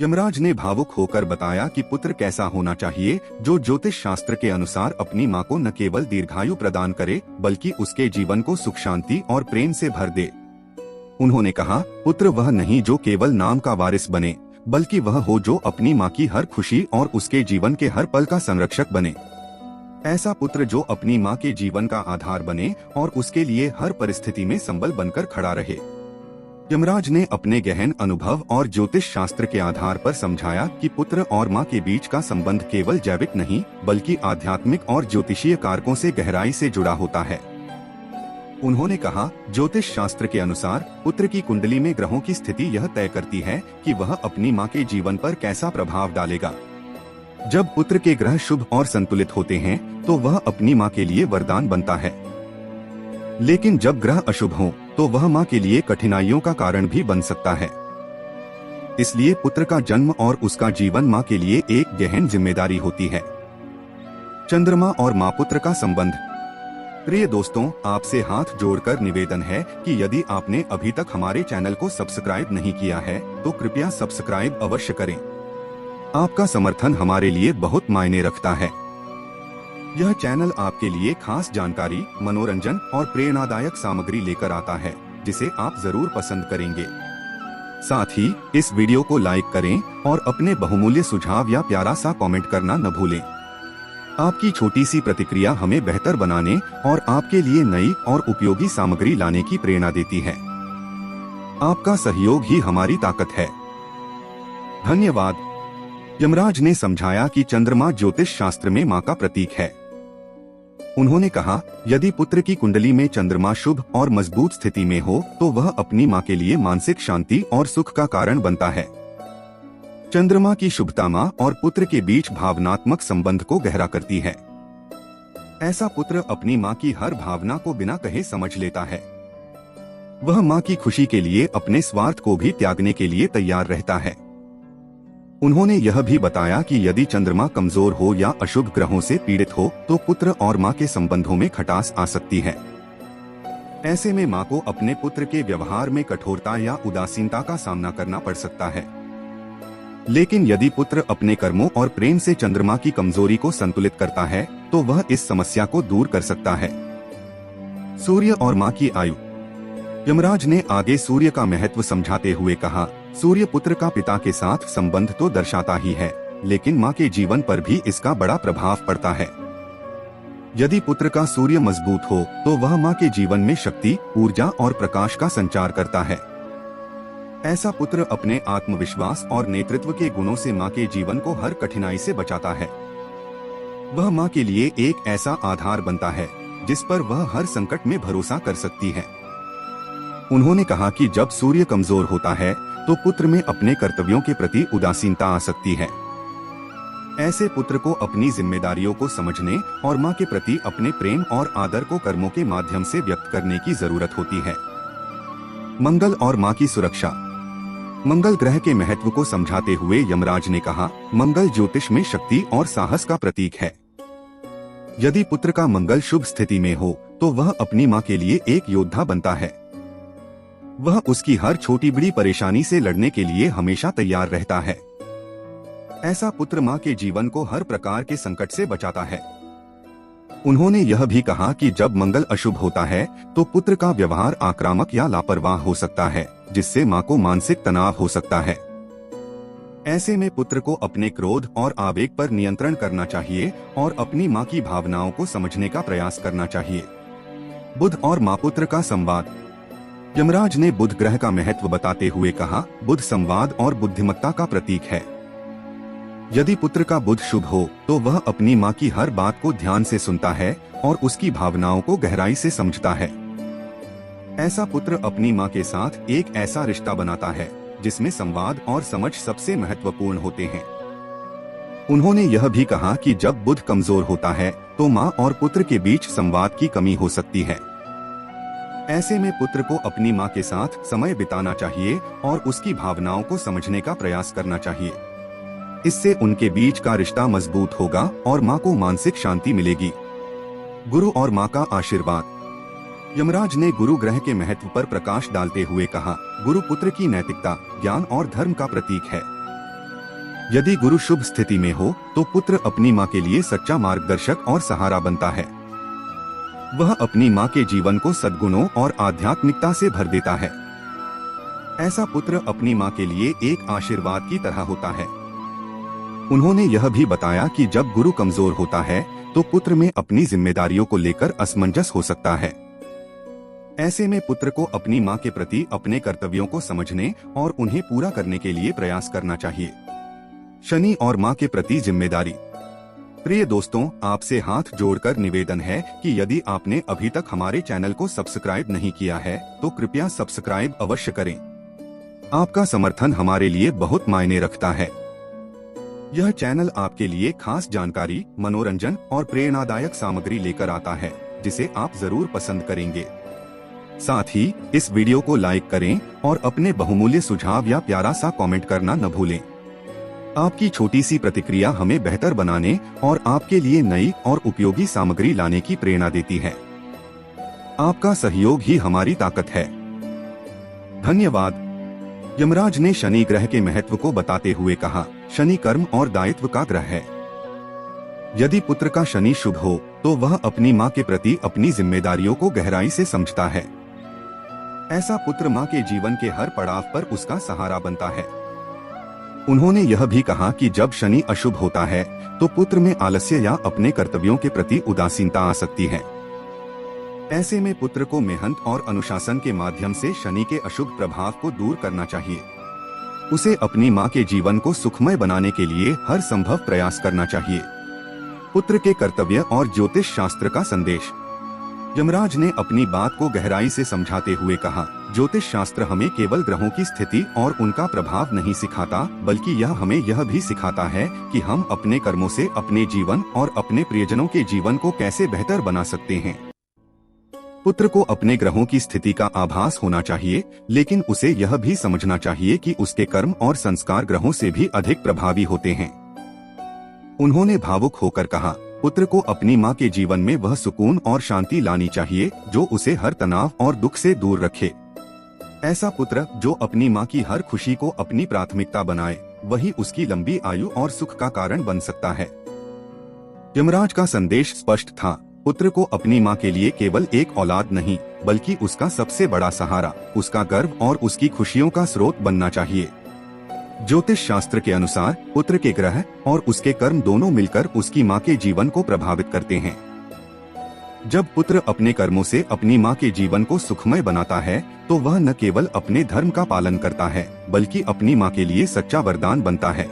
यमराज ने भावुक होकर बताया कि पुत्र कैसा होना चाहिए जो ज्योतिष शास्त्र के अनुसार अपनी मां को न केवल दीर्घायु प्रदान करे बल्कि उसके जीवन को सुख शांति और प्रेम से भर दे। उन्होंने कहा, पुत्र वह नहीं जो केवल नाम का वारिस बने, बल्कि वह हो जो अपनी मां की हर खुशी और उसके जीवन के हर पल का संरक्षक बने। ऐसा पुत्र जो अपनी मां के जीवन का आधार बने और उसके लिए हर परिस्थिति में संबल बनकर खड़ा रहे। यमराज ने अपने गहन अनुभव और ज्योतिष शास्त्र के आधार पर समझाया कि पुत्र और मां के बीच का संबंध केवल जैविक नहीं बल्कि आध्यात्मिक और ज्योतिषीय कारकों से गहराई से जुड़ा होता है। उन्होंने कहा, ज्योतिष शास्त्र के अनुसार पुत्र की कुंडली में ग्रहों की स्थिति यह तय करती है कि वह अपनी मां के जीवन पर कैसा प्रभाव डालेगा। जब पुत्र के ग्रह शुभ और संतुलित होते हैं तो वह अपनी मां के लिए वरदान बनता है, लेकिन जब ग्रह अशुभ हों तो वह मां के लिए कठिनाइयों का कारण भी बन सकता है। इसलिए पुत्र का जन्म और उसका जीवन मां के लिए एक गहन जिम्मेदारी होती है। चंद्रमा और मां पुत्र का संबंध। प्रिय दोस्तों, आपसे हाथ जोड़कर निवेदन है कि यदि आपने अभी तक हमारे चैनल को सब्सक्राइब नहीं किया है तो कृपया सब्सक्राइब अवश्य करें। आपका समर्थन हमारे लिए बहुत मायने रखता है। यह चैनल आपके लिए खास जानकारी, मनोरंजन और प्रेरणादायक सामग्री लेकर आता है जिसे आप जरूर पसंद करेंगे। साथ ही इस वीडियो को लाइक करें और अपने बहुमूल्य सुझाव या प्यारा सा कमेंट करना न भूलें। आपकी छोटी सी प्रतिक्रिया हमें बेहतर बनाने और आपके लिए नई और उपयोगी सामग्री लाने की प्रेरणा देती है। आपका सहयोग ही हमारी ताकत है। धन्यवाद। यमराज ने समझाया कि चंद्रमा ज्योतिष शास्त्र में मां का प्रतीक है। उन्होंने कहा, यदि पुत्र की कुंडली में चंद्रमा शुभ और मजबूत स्थिति में हो तो वह अपनी मां के लिए मानसिक शांति और सुख का कारण बनता है। चंद्रमा की शुभता मां और पुत्र के बीच भावनात्मक संबंध को गहरा करती है। ऐसा पुत्र अपनी मां की हर भावना को बिना कहे समझ लेता है। वह मां की खुशी के लिए अपने स्वार्थ को भी त्यागने के लिए तैयार रहता है। उन्होंने यह भी बताया कि यदि चंद्रमा कमजोर हो या अशुभ ग्रहों से पीड़ित हो तो पुत्र और मां के संबंधों में खटास आ सकती है। ऐसे में मां को अपने पुत्र के व्यवहार में कठोरता या उदासीनता का सामना करना पड़ सकता है। लेकिन यदि पुत्र अपने कर्मों और प्रेम से चंद्रमा की कमजोरी को संतुलित करता है तो वह इस समस्या को दूर कर सकता है। सूर्य और मां की आयु। यमराज ने आगे सूर्य का महत्व समझाते हुए कहा, सूर्य पुत्र का पिता के साथ संबंध तो दर्शाता ही है, लेकिन मां के जीवन पर भी इसका बड़ा प्रभाव पड़ता है। यदि पुत्र का सूर्य मजबूत हो तो वह मां के जीवन में शक्ति, ऊर्जा और प्रकाश का संचार करता है। ऐसा पुत्र अपने आत्मविश्वास और नेतृत्व के गुणों से मां के जीवन को हर कठिनाई से बचाता है। वह मां के लिए एक ऐसा आधार बनता है जिस पर वह हर संकट में भरोसा कर सकती है। उन्होंने कहा कि जब सूर्य कमजोर होता है तो पुत्र में अपने कर्तव्यों के प्रति उदासीनता आ सकती है। ऐसे पुत्र को अपनी जिम्मेदारियों को समझने और मां के प्रति अपने प्रेम और आदर को कर्मों के माध्यम से व्यक्त करने की जरूरत होती है। मंगल और मां की सुरक्षा। मंगल ग्रह के महत्व को समझाते हुए यमराज ने कहा, मंगल ज्योतिष में शक्ति और साहस का प्रतीक है। यदि पुत्र का मंगल शुभ स्थिति में हो तो वह अपनी मां के लिए एक योद्धा बनता है। वह उसकी हर छोटी बड़ी परेशानी से लड़ने के लिए हमेशा तैयार रहता है। ऐसा पुत्र मां के जीवन को हर प्रकार के संकट से बचाता है। उन्होंने यह भी कहा कि जब मंगल अशुभ होता है तो पुत्र का व्यवहार आक्रामक या लापरवाह हो सकता है, जिससे मां को मानसिक तनाव हो सकता है। ऐसे में पुत्र को अपने क्रोध और आवेग पर नियंत्रण करना चाहिए और अपनी मां की भावनाओं को समझने का प्रयास करना चाहिए। बुध और मां पुत्र का संवाद। यमराज ने बुध ग्रह का महत्व बताते हुए कहा, बुध संवाद और बुद्धिमत्ता का प्रतीक है। यदि पुत्र का बुध शुभ हो तो वह अपनी मां की हर बात को ध्यान से सुनता है और उसकी भावनाओं को गहराई से समझता है। ऐसा पुत्र अपनी मां के साथ एक ऐसा रिश्ता बनाता है जिसमें संवाद और समझ सबसे महत्वपूर्ण होते हैं। उन्होंने यह भी कहा कि जब बुध कमजोर होता है तो मां और पुत्र के बीच संवाद की कमी हो सकती है। ऐसे में पुत्र को अपनी मां के साथ समय बिताना चाहिए और उसकी भावनाओं को समझने का प्रयास करना चाहिए। इससे उनके बीच का रिश्ता मजबूत होगा और मां को मानसिक शांति मिलेगी। गुरु और मां का आशीर्वाद। यमराज ने गुरु ग्रह के महत्व पर प्रकाश डालते हुए कहा, गुरु पुत्र की नैतिकता, ज्ञान और धर्म का प्रतीक है। यदि गुरु शुभ स्थिति में हो तो पुत्र अपनी माँ के लिए सच्चा मार्गदर्शक और सहारा बनता है। वह अपनी माँ के जीवन को सद्गुणों और आध्यात्मिकता से भर देता है। ऐसा पुत्र अपनी माँ के लिए एक आशीर्वाद की तरह होता है। उन्होंने यह भी बताया कि जब गुरु कमजोर होता है तो पुत्र में अपनी जिम्मेदारियों को लेकर असमंजस हो सकता है। ऐसे में पुत्र को अपनी माँ के प्रति अपने कर्तव्यों को समझने और उन्हें पूरा करने के लिए प्रयास करना चाहिए। शनि और माँ के प्रति जिम्मेदारी। प्रिय दोस्तों, आपसे हाथ जोड़कर निवेदन है कि यदि आपने अभी तक हमारे चैनल को सब्सक्राइब नहीं किया है तो कृपया सब्सक्राइब अवश्य करें। आपका समर्थन हमारे लिए बहुत मायने रखता है। यह चैनल आपके लिए खास जानकारी, मनोरंजन और प्रेरणादायक सामग्री लेकर आता है, जिसे आप जरूर पसंद करेंगे। साथ ही इस वीडियो को लाइक करें और अपने बहुमूल्य सुझाव या प्यारा सा कमेंट करना न भूलें। आपकी छोटी सी प्रतिक्रिया हमें बेहतर बनाने और आपके लिए नई और उपयोगी सामग्री लाने की प्रेरणा देती है। आपका सहयोग ही हमारी ताकत है। धन्यवाद। यमराज ने शनि ग्रह के महत्व को बताते हुए कहा, शनि कर्म और दायित्व का ग्रह है। यदि पुत्र का शनि शुभ हो तो वह अपनी माँ के प्रति अपनी जिम्मेदारियों को गहराई से समझता है। ऐसा पुत्र माँ के जीवन के हर पड़ाव पर उसका सहारा बनता है। उन्होंने यह भी कहा कि जब शनि अशुभ होता है तो पुत्र में आलस्य या अपने कर्तव्यों के प्रति उदासीनता आ सकती है। ऐसे में पुत्र को मेहनत और अनुशासन के माध्यम से शनि के अशुभ प्रभाव को दूर करना चाहिए। उसे अपनी माँ के जीवन को सुखमय बनाने के लिए हर संभव प्रयास करना चाहिए। पुत्र के कर्तव्य और ज्योतिष शास्त्र का संदेश। यमराज ने अपनी बात को गहराई से समझाते हुए कहा, ज्योतिष शास्त्र हमें केवल ग्रहों की स्थिति और उनका प्रभाव नहीं सिखाता, बल्कि यह हमें यह भी सिखाता है कि हम अपने कर्मों से अपने जीवन और अपने प्रियजनों के जीवन को कैसे बेहतर बना सकते हैं। पुत्र को अपने ग्रहों की स्थिति का आभास होना चाहिए, लेकिन उसे यह भी समझना चाहिए कि उसके कर्म और संस्कार ग्रहों से भी अधिक प्रभावी होते हैं। उन्होंने भावुक होकर कहा, पुत्र को अपनी माँ के जीवन में वह सुकून और शांति लानी चाहिए जो उसे हर तनाव और दुख से दूर रखे। ऐसा पुत्र जो अपनी माँ की हर खुशी को अपनी प्राथमिकता बनाए, वही उसकी लंबी आयु और सुख का कारण बन सकता है। यमराज का संदेश स्पष्ट था, पुत्र को अपनी माँ के लिए केवल एक औलाद नहीं, बल्कि उसका सबसे बड़ा सहारा, उसका गर्व और उसकी खुशियों का स्रोत बनना चाहिए। ज्योतिष शास्त्र के अनुसार पुत्र के ग्रह और उसके कर्म दोनों मिलकर उसकी माँ के जीवन को प्रभावित करते हैं। जब पुत्र अपने कर्मों से अपनी माँ के जीवन को सुखमय बनाता है तो वह न केवल अपने धर्म का पालन करता है, बल्कि अपनी माँ के लिए सच्चा वरदान बनता है।